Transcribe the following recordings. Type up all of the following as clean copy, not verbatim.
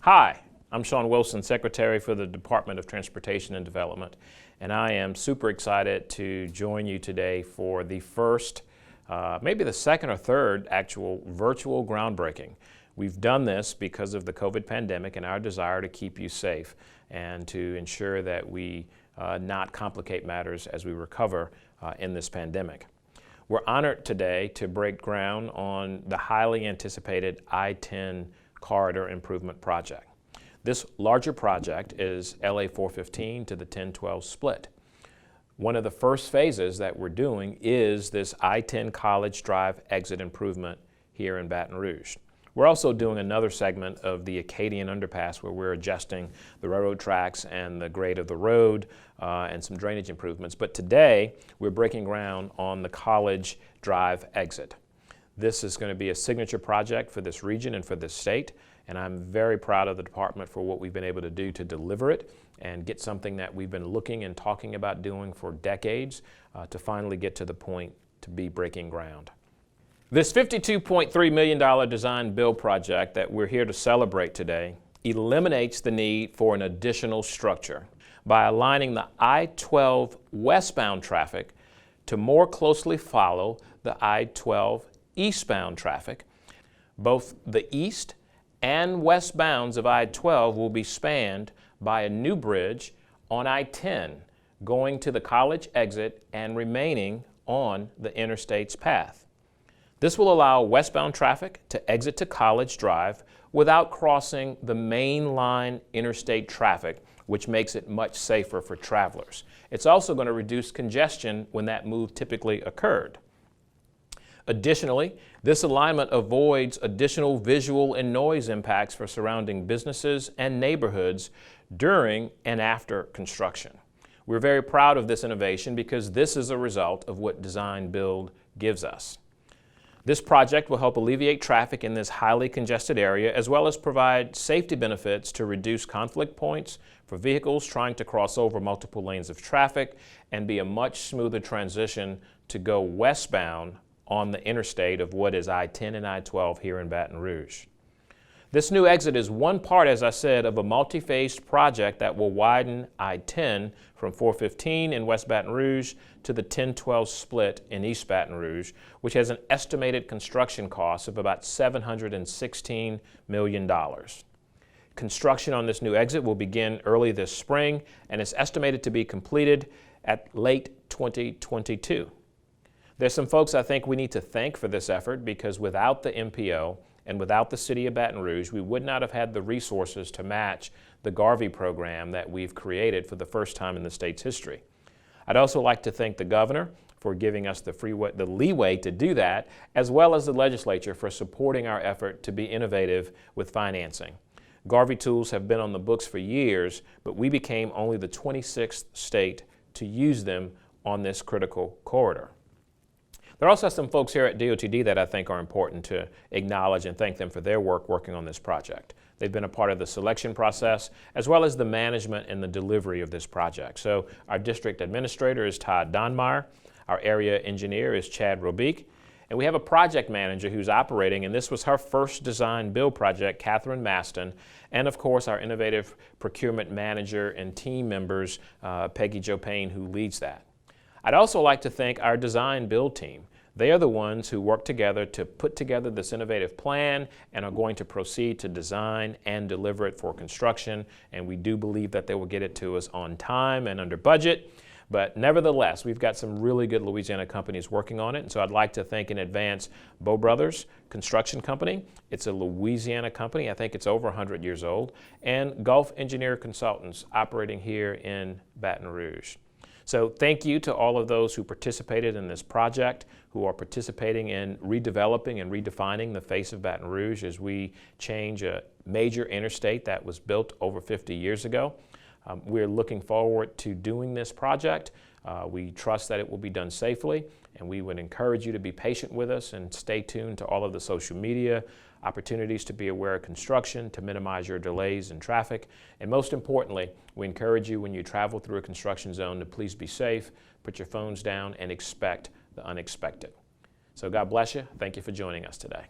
Hi, I'm Sean Wilson, Secretary for the Department of Transportation and Development, and I am super excited to join you today for the first, maybe the second or third actual virtual groundbreaking. We've done this because of the COVID pandemic and our desire to keep you safe and to ensure that we not complicate matters as we recover in this pandemic. We're honored today to break ground on the highly anticipated I-10 Corridor Improvement Project. This larger project is LA 415 to the 1012 split. One of the first phases that we're doing is this I-10 College Drive exit improvement here in Baton Rouge. We're also doing another segment of the Acadian Underpass where we're adjusting the railroad tracks and the grade of the road and some drainage improvements. But today we're breaking ground on the College Drive exit. This is going to be a signature project for this region and for this state, and I'm very proud of the department for what we've been able to do to deliver it and get something that we've been looking and talking about doing for decades to finally get to the point to be breaking ground. This $52.3 million design build project that we're here to celebrate today eliminates the need for an additional structure by aligning the I-12 westbound traffic to more closely follow the I-12 eastbound traffic. Both the east and west bounds of I-12 will be spanned by a new bridge on I-10 going to the college exit and remaining on the interstate's path. This will allow westbound traffic to exit to College Drive without crossing the main line interstate traffic, which makes it much safer for travelers. It's also going to reduce congestion when that move typically occurred. Additionally, this alignment avoids additional visual and noise impacts for surrounding businesses and neighborhoods during and after construction. We're very proud of this innovation because this is a result of what design build gives us. This project will help alleviate traffic in this highly congested area as well as provide safety benefits to reduce conflict points for vehicles trying to cross over multiple lanes of traffic and be a much smoother transition to go westbound on the interstate of what is I-10 and I-12 here in Baton Rouge. This new exit is one part, as I said, of a multi-phased project that will widen I-10 from 415 in West Baton Rouge to the 1012 split in East Baton Rouge, which has an estimated construction cost of about $716 million. Construction on this new exit will begin early this spring and is estimated to be completed at late 2022. There's some folks I think we need to thank for this effort because without the MPO and without the City of Baton Rouge, we would not have had the resources to match the Garvey program that we've created for the first time in the state's history. I'd also like to thank the governor for giving us the leeway to do that, as well as the legislature for supporting our effort to be innovative with financing. Garvey tools have been on the books for years, but we became only the 26th state to use them on this critical corridor. There are also some folks here at DOTD that I think are important to acknowledge and thank them for their work working on this project. They've been a part of the selection process as well as the management and the delivery of this project. So our district administrator is Todd Donmeyer, our area engineer is Chad Robeek, and we have a project manager who's operating, and this was her first design build project, Catherine Maston, and of course our innovative procurement manager and team members, Peggy Jo Payne, who leads that. I'd also like to thank our design build team. They are the ones who work together to put together this innovative plan and are going to proceed to design and deliver it for construction. And we do believe that they will get it to us on time and under budget. But nevertheless, we've got some really good Louisiana companies working on it. And so I'd like to thank in advance Bow Brothers Construction Company. It's a Louisiana company. I think it's over 100 years old. And Gulf Engineer Consultants operating here in Baton Rouge. So thank you to all of those who participated in this project, who are participating in redeveloping and redefining the face of Baton Rouge as we change a major interstate that was built over 50 years ago. We're looking forward to doing this project. We trust that it will be done safely, and we would encourage you to be patient with us and stay tuned to all of the social media opportunities to be aware of construction, to minimize your delays in traffic. And most importantly, we encourage you when you travel through a construction zone to please be safe, put your phones down, and expect the unexpected. So God bless you. Thank you for joining us today.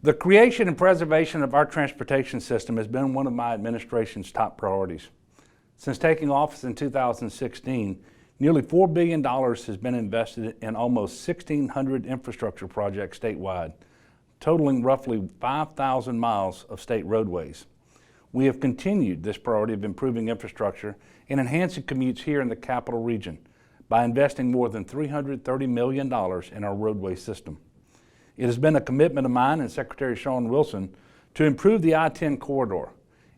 The creation and preservation of our transportation system has been one of my administration's top priorities. Since taking office in 2016, nearly $4 billion has been invested in almost 1,600 infrastructure projects statewide, totaling roughly 5,000 miles of state roadways. We have continued this priority of improving infrastructure and enhancing commutes here in the Capital Region by investing more than $330 million in our roadway system. It has been a commitment of mine and Secretary Shawn Wilson to improve the I-10 corridor,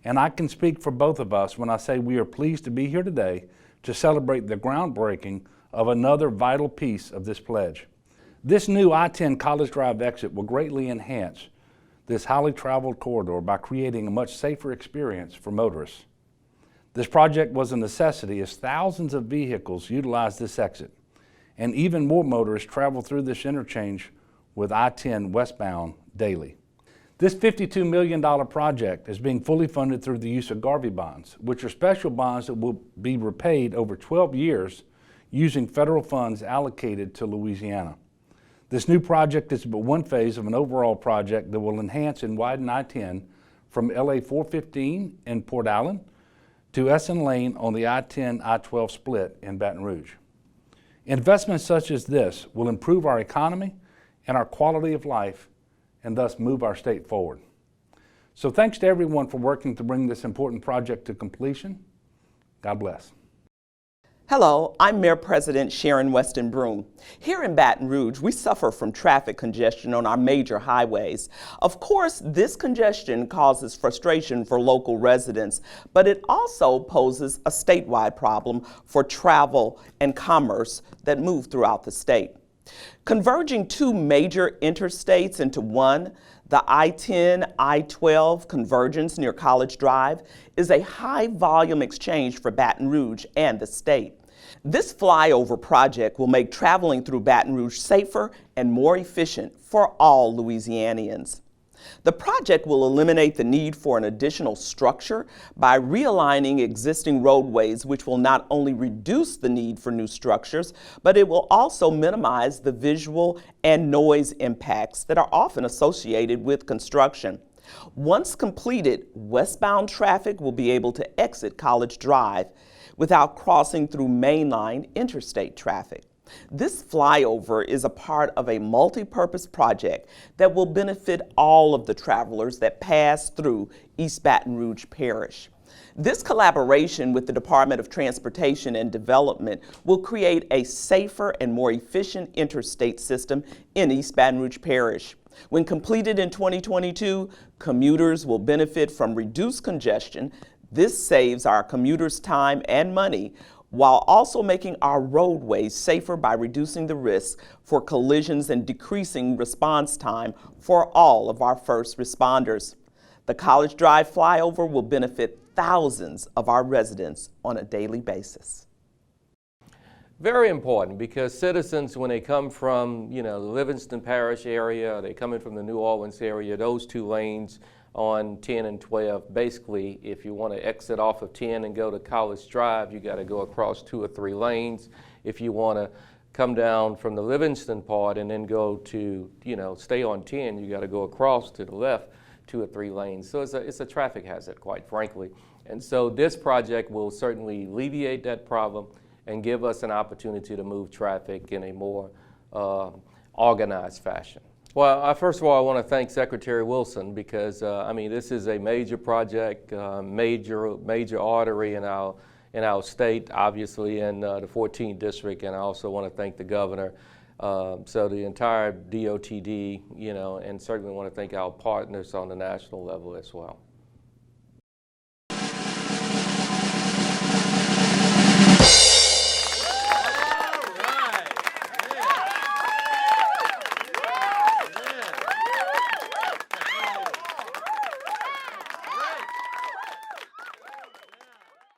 and I can speak for both of us when I say we are pleased to be here today to celebrate the groundbreaking of another vital piece of this pledge. This new I-10 College Drive exit will greatly enhance this highly traveled corridor by creating a much safer experience for motorists. This project was a necessity as thousands of vehicles utilize this exit, and even more motorists travel through this interchange with I-10 westbound daily. This $52 million project is being fully funded through the use of Garvey bonds, which are special bonds that will be repaid over 12 years using federal funds allocated to Louisiana. This new project is but one phase of an overall project that will enhance and widen I-10 from LA 415 in Port Allen to Essen Lane on the I-10-I-12 split in Baton Rouge. Investments such as this will improve our economy and our quality of life, and thus move our state forward. So thanks to everyone for working to bring this important project to completion. God bless. Hello, I'm Mayor President Sharon Weston Broome. Here in Baton Rouge, we suffer from traffic congestion on our major highways. Of course, this congestion causes frustration for local residents, but it also poses a statewide problem for travel and commerce that move throughout the state. Converging two major interstates into one, the I-10-I-12 convergence near College Drive, is a high-volume exchange for Baton Rouge and the state. This flyover project will make traveling through Baton Rouge safer and more efficient for all Louisianians. The project will eliminate the need for an additional structure by realigning existing roadways, which will not only reduce the need for new structures, but it will also minimize the visual and noise impacts that are often associated with construction. Once completed, westbound traffic will be able to exit College Drive without crossing through mainline interstate traffic. This flyover is a part of a multi-purpose project that will benefit all of the travelers that pass through East Baton Rouge Parish. This collaboration with the Department of Transportation and Development will create a safer and more efficient interstate system in East Baton Rouge Parish. When completed in 2022, commuters will benefit from reduced congestion. This saves our commuters time and money, while also making our roadways safer by reducing the risk for collisions and decreasing response time for all of our first responders. The College Drive flyover will benefit thousands of our residents on a daily basis. Very important, because citizens, when they come from, the Livingston Parish area, they come in from the New Orleans area, those two lanes on 10 and 12, basically, if you want to exit off of 10 and go to College Drive, you got to go across 2 or 3 lanes. If you want to come down from the Livingston part and then go to, stay on 10, you got to go across to the left 2 or 3 lanes. So it's a traffic hazard, quite frankly. And so this project will certainly alleviate that problem and give us an opportunity to move traffic in a more organized fashion. Well, first of all, I want to thank Secretary Wilson, because this is a major project, major artery in our state, obviously in the 14th district, and I also want to thank the governor. So the entire DOTD, and certainly want to thank our partners on the national level as well.